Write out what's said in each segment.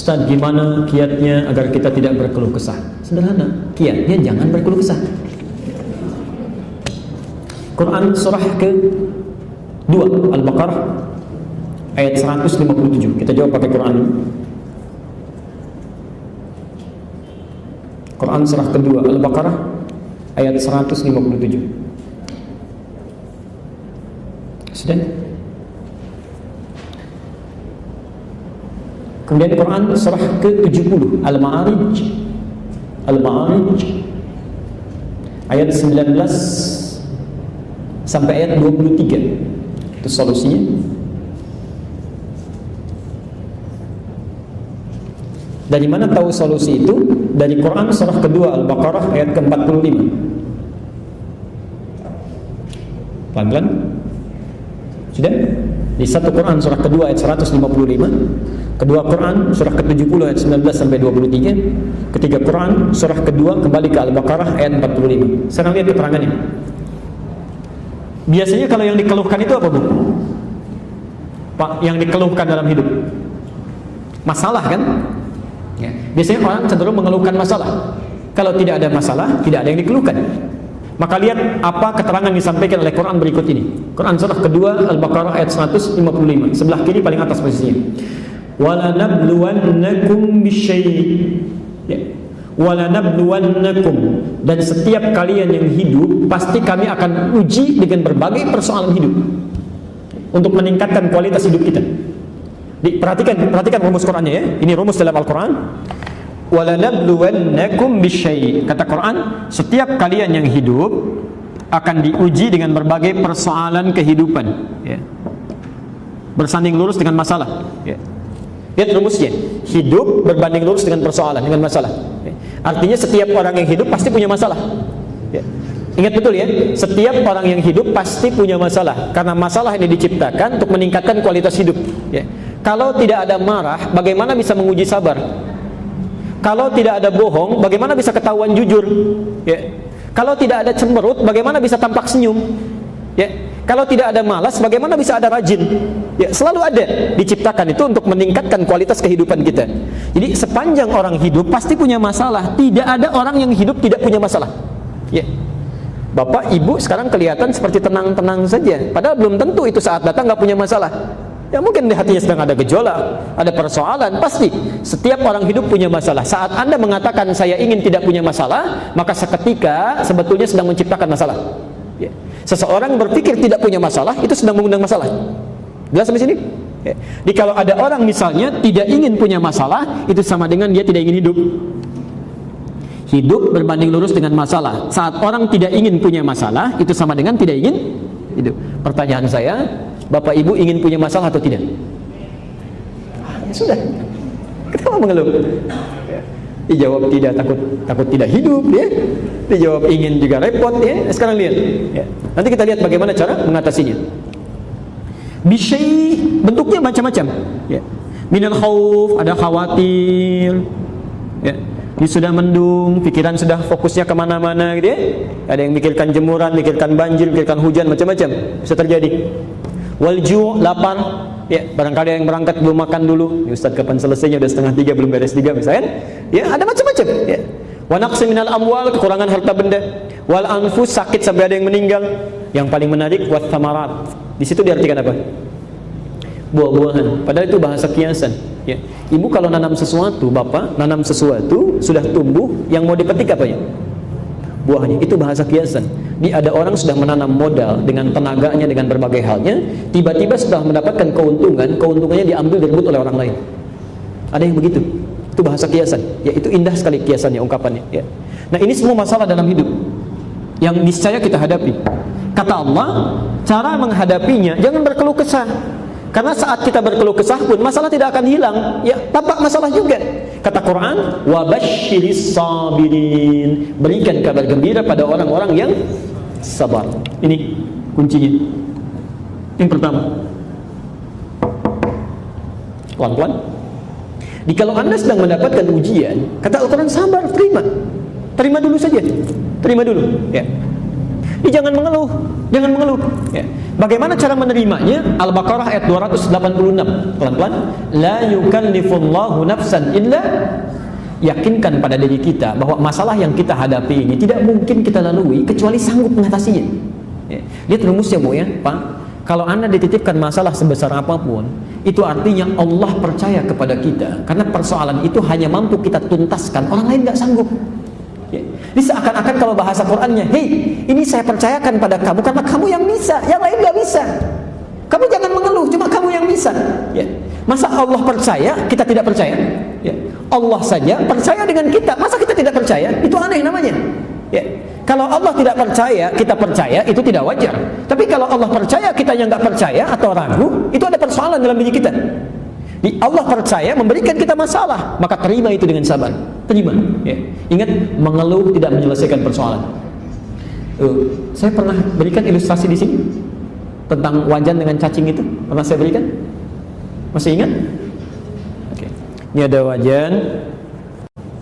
Ustaz, gimana kiatnya agar kita tidak berkeluh kesah? Sederhana, kiatnya jangan berkeluh kesah. Quran surah ke-2 Al-Baqarah ayat 157. Kita jawab pakai Quran. Quran surah ke-2 Al-Baqarah ayat 157. Sudah? Kemudian Quran surah ke-70 Al-Ma'arij ayat 19 sampai ayat 23. Itu solusinya. Dari mana tahu solusi itu? Dari Quran surah kedua Al-Baqarah ayat ke-45. Pelan-pelan. Sudah? Di satu Quran surah kedua ayat 155, kedua Quran surah ke-70 ayat 19 sampai 23, ketiga Quran surah kedua kembali ke Al-Baqarah ayat 45. Sekarang lihat keterangannya. Biasanya kalau yang dikeluhkan itu apa, Bu? Pak, yang dikeluhkan dalam hidup masalah kan? Ya. Biasanya orang cenderung mengeluhkan masalah. Kalau tidak ada masalah, tidak ada yang dikeluhkan. Maka lihat apa keterangan yang disampaikan oleh Quran berikut ini. Quran surah kedua Al-Baqarah ayat 155. Sebelah kiri paling atas posisinya. Walanabluwannakum bisyai'. Ya. Walanabluwannakum, dan setiap kalian yang hidup pasti kami akan uji dengan berbagai persoalan hidup untuk meningkatkan kualitas hidup kita. Perhatikan rumus Qurannya ya. Ini rumus dalam Al-Quran. Walanabluwannakum bisyai'. Kata Quran, setiap kalian yang hidup akan diuji dengan berbagai persoalan kehidupan, ya. Bersanding lurus dengan masalah, ya. Lihat rumusnya. Hidup berbanding lurus dengan persoalan, dengan masalah, ya. Artinya setiap orang yang hidup pasti punya masalah, ya. Ingat betul ya, setiap orang yang hidup pasti punya masalah, karena masalah ini diciptakan untuk meningkatkan kualitas hidup, ya. Kalau tidak ada marah, bagaimana bisa menguji sabar? Kalau tidak ada bohong, bagaimana bisa ketahuan jujur? Ya. Kalau tidak ada cemberut, bagaimana bisa tampak senyum? Ya. Kalau tidak ada malas, bagaimana bisa ada rajin? Ya, selalu ada, diciptakan itu untuk meningkatkan kualitas kehidupan kita. Jadi sepanjang orang hidup pasti punya masalah. Tidak ada orang yang hidup tidak punya masalah. Ya. Bapak, Ibu sekarang kelihatan seperti tenang-tenang saja, padahal belum tentu itu saat datang nggak punya masalah. Ya mungkin di hatinya sedang ada gejolak, ada persoalan. Pasti setiap orang hidup punya masalah. Saat Anda mengatakan saya ingin tidak punya masalah, maka seketika sebetulnya sedang menciptakan masalah, ya. Seseorang berpikir tidak punya masalah, itu sedang mengundang masalah. Jelas sampai sini? Ya. Jadi kalau ada orang misalnya tidak ingin punya masalah, itu sama dengan dia tidak ingin hidup. Hidup berbanding lurus dengan masalah. Saat orang tidak ingin punya masalah, itu sama dengan tidak ingin hidup. Pertanyaan saya, Bapak Ibu ingin punya masalah atau tidak? Ya sudah. Kenapa mengeluh? Ya. Dijawab tidak, takut tidak hidup, ya. Dijawab ingin juga repot, ya. Sekarang lihat, ya. Nanti kita lihat bagaimana cara mengatasinya. Bisyai, bentuknya macam-macam, ya. Minal khauf, ada khawatir, ya. Dia sudah mendung, pikiran sudah fokusnya kemana-mana, gitu ya. Ada yang mikirkan jemuran, mikirkan banjir, mikirkan hujan, macam-macam bisa terjadi. Walju, lapar, ya. Barangkali yang berangkat belum makan dulu. Ustaz, kapan selesainya? Udah 2:30, belum beres 3, misalnya. Ya, ada macam-macam, ya. Wa naqsi minal amwal, kekurangan harta benda. Wal anfus, sakit sampai ada yang meninggal. Yang paling menarik, wat thamarat. Di situ diartikan apa? Buah-buahan. Padahal itu bahasa kiasan, ya. Ibu kalau nanam sesuatu, Bapak nanam sesuatu, sudah tumbuh, yang mau dipetik apa ya? Buahnya. Itu bahasa kiasan. Ada orang sudah menanam modal dengan tenaganya, dengan berbagai halnya, tiba-tiba setelah mendapatkan keuntungan, keuntungannya diambil direbut oleh orang lain. Ada yang begitu. Itu bahasa kiasan. Ya, itu indah sekali kiasannya, ungkapannya, ya. Nah, ini semua masalah dalam hidup yang niscaya kita hadapi. Kata Allah, cara menghadapinya jangan berkeluh kesah. Karena saat kita berkeluh kesah pun masalah tidak akan hilang, ya, tampak masalah juga. Kata Quran, wa basyiris sabirin, berikan kabar gembira pada orang-orang yang sabar. Ini kuncinya. Yang pertama, pelan-pelan. Kalau Anda sedang mendapatkan ujian, kata Al-Quran, sabar, terima dulu saja, terima dulu. Ya. Ini jangan mengeluh, jangan mengeluh. Ya. Bagaimana cara menerimanya? Al-Baqarah ayat 286, pelan-pelan. La yukallifullahu nafsan illa, yakinkan pada diri kita bahwa masalah yang kita hadapi ini tidak mungkin kita lalui kecuali sanggup mengatasinya. Ya. Lihat rumusnya, Bu, ya, Pak. Kalau Anda dititipkan masalah sebesar apapun, itu artinya Allah percaya kepada kita. Karena persoalan itu hanya mampu kita tuntaskan, orang lain nggak sanggup. Ya. Ini seakan-akan kalau bahasa Qur'annya, hei, ini saya percayakan pada kamu karena kamu yang bisa, yang lain nggak bisa. Kamu jangan mengeluh, cuma kamu yang bisa. Ya. Masa Allah percaya, kita tidak percaya? Ya. Allah saja percaya dengan kita, masa kita tidak percaya? Itu aneh namanya. Ya. Kalau Allah tidak percaya, kita percaya, itu tidak wajar. Tapi kalau Allah percaya, kita yang nggak percaya atau ragu, itu ada persoalan dalam diri kita. Allah percaya memberikan kita masalah, maka terima itu dengan sabar. Terima. Ya. Ingat, mengeluh tidak menyelesaikan persoalan. Saya pernah berikan ilustrasi di sini tentang wajan dengan cacing itu. Pernah saya berikan? Masih ingat? Oke. Ini ada wajan.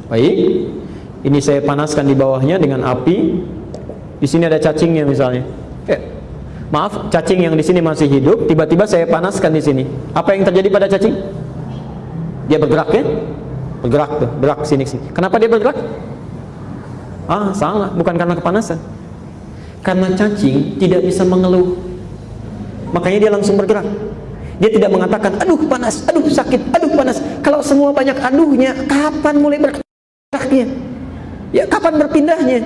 Baik. Ini saya panaskan di bawahnya dengan api. Di sini ada cacingnya misalnya. Maaf, cacing yang di sini masih hidup. Tiba-tiba saya panaskan di sini. Apa yang terjadi pada cacing? Dia bergerak, ya? Bergerak tuh, bergerak sini. Kenapa dia bergerak? Salah, bukan karena kepanasan. Karena cacing tidak bisa mengeluh. Makanya dia langsung bergerak. Dia tidak mengatakan, aduh panas, aduh sakit, aduh panas. Kalau semua banyak aduhnya, kapan mulai bergeraknya? Ya, kapan berpindahnya?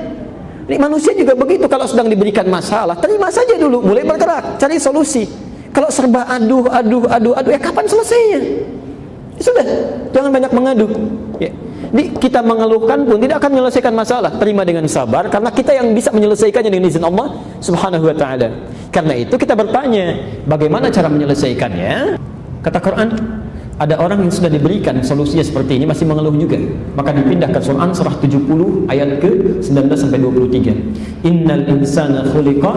Ini manusia juga begitu, kalau sedang diberikan masalah, terima saja dulu, mulai bergerak, cari solusi. Kalau serba aduh, ya kapan selesainya? Ya sudah, jangan banyak mengadu. Ya. Ini kita mengeluhkan pun tidak akan menyelesaikan masalah. Terima dengan sabar, karena kita yang bisa menyelesaikannya dengan izin Allah Subhanahu wa ta'ala. Karena itu kita bertanya, bagaimana cara menyelesaikannya? Kata Quran, ada orang yang sudah diberikan solusinya seperti ini masih mengeluh juga, maka dipindah ke Quran surah 70 ayat ke 19 sampai 23. Innal insana khuliqa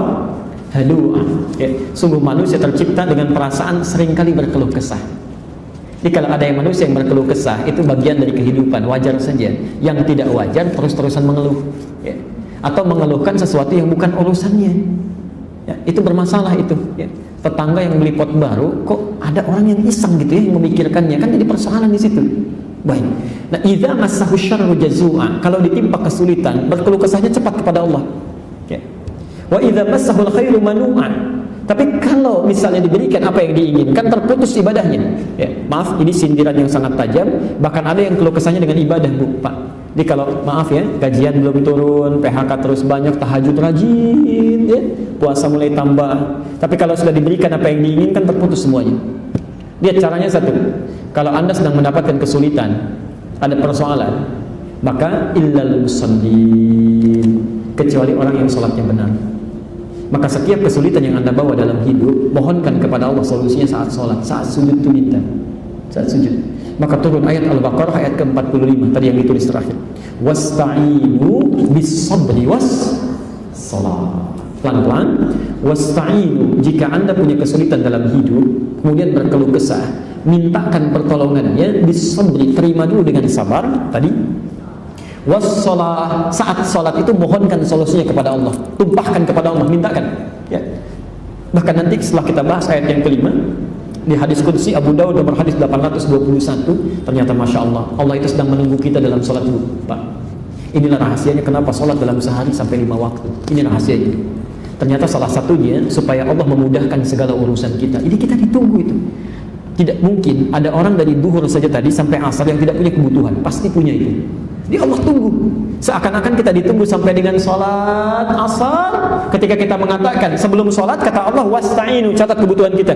halu'a. Ya, sungguh manusia tercipta dengan perasaan seringkali berkeluh kesah. Jadi kalau ada yang manusia yang berkeluh kesah, itu bagian dari kehidupan, wajar saja. Yang tidak wajar terus-terusan mengeluh, ya. Atau mengeluhkan sesuatu yang bukan urusannya. Ya, itu bermasalah itu. Ya. Tetangga yang beli pot baru, kok ada orang yang iseng gitu ya, yang memikirkannya, kan jadi persoalan di situ. Baik. Nah, idza massahu syarru jazua, kalau ditimpa kesulitan, berkeluh kesahnya cepat kepada Allah. Ya. Wa idza massahul khairu manu'an. Tapi kalau misalnya diberikan apa yang diinginkan, terputus ibadahnya. Ya, maaf, ini sindiran yang sangat tajam. Bahkan ada yang keluh kesahnya dengan ibadah, Bu, Pak. Jadi kalau maaf ya, gajian belum turun, PHK terus banyak, tahajud rajin, ya, puasa mulai tambah. Tapi kalau sudah diberikan apa yang diinginkan, terputus semuanya. Lihat caranya satu. Kalau Anda sedang mendapatkan kesulitan, ada persoalan, maka illal musallin, kecuali orang yang sholatnya benar. Maka setiap kesulitan yang Anda bawa dalam hidup, mohonkan kepada Allah solusinya saat sholat, saat sujud itu minta, saat sujud. Maka turun ayat Al-Baqarah ayat ke-45 tadi yang ditulis terakhir. Wasta'inu bis-sabri was-salat. Pelan-pelan. Wasta'inu, jika Anda punya kesulitan dalam hidup, kemudian berkeluh kesah, mintakan pertolongannya bis-sabri, terima dulu dengan sabar tadi. Was-salat, saat salat itu mohonkan solusinya kepada Allah, tumpahkan kepada Allah, mintakan. Ya. Bahkan nanti setelah kita bahas ayat yang kelima, di hadis qudsi Abu Dawud nomor hadis 821, ternyata Masya Allah, Allah itu sedang menunggu kita dalam sholat dulu, Pak. Inilah rahasianya kenapa sholat dalam sehari sampai 5 waktu. Ini rahasianya. Ternyata salah satunya supaya Allah memudahkan segala urusan kita. Ini kita ditunggu itu. Tidak mungkin ada orang dari duhur saja tadi sampai asar yang tidak punya kebutuhan. Pasti punya itu. Jadi Allah tunggu. Seakan-akan kita ditunggu sampai dengan sholat asar. Ketika kita mengatakan sebelum sholat, kata Allah, wasta'inu, catat kebutuhan kita.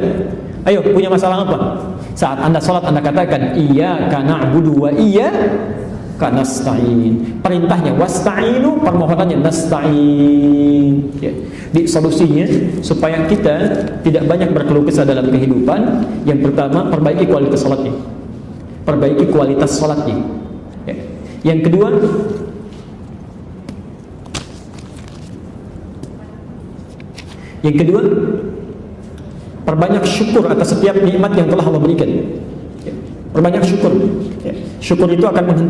Ayo, punya masalah apa? Saat Anda sholat, Anda katakan iyyaka na'budu wa iyyaka nasta'in. Perintahnya wasta'inu, permohonannya nasta'in. Ya. Di solusinya supaya kita tidak banyak berkeluh kesah dalam kehidupan. Yang pertama, perbaiki kualitas sholatnya. Perbaiki kualitas sholatnya. Ya. Yang kedua, Yang kedua, perbanyak syukur atas setiap nikmat yang telah Allah berikan. Perbanyak syukur. Syukur itu akan menghentikan